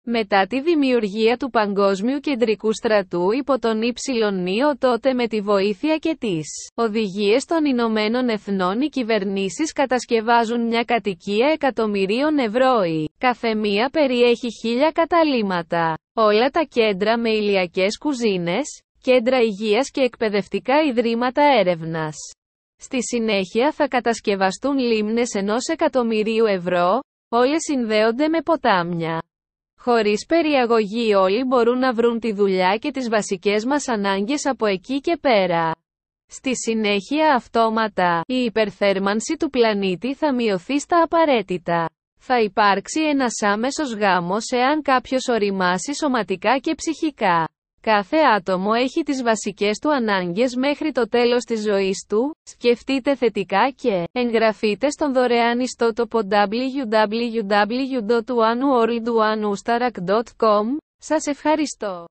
Μετά τη δημιουργία του Παγκόσμιου Κεντρικού Στρατού υπό τον ΙΝΙΟ, τότε με τη βοήθεια και τις οδηγίες των Ηνωμένων Εθνών, οι κυβερνήσεις κατασκευάζουν μια κατοικία €1.000.000. Η καθεμία περιέχει 1.000 καταλύματα. Όλα τα κέντρα με ηλιακές κουζίνες, κέντρα υγείας και εκπαιδευτικά ιδρύματα έρευνας. Στη συνέχεια θα κατασκευαστούν λίμνες €1.000.000, όλες συνδέονται με ποτάμια. Χωρίς περιαγωγή όλοι μπορούν να βρουν τη δουλειά και τις βασικές μας ανάγκες από εκεί και πέρα. Στη συνέχεια αυτόματα, η υπερθέρμανση του πλανήτη θα μειωθεί στα απαραίτητα. Θα υπάρξει ένας άμεσος γάμος εάν κάποιος οριμάσει σωματικά και ψυχικά. Κάθε άτομο έχει τις βασικές του ανάγκες μέχρι το τέλος της ζωής του. Σκεφτείτε θετικά και εγγραφείτε στον δωρεάν ιστότοπο www.oneworldoneustarrak.com. Σας ευχαριστώ.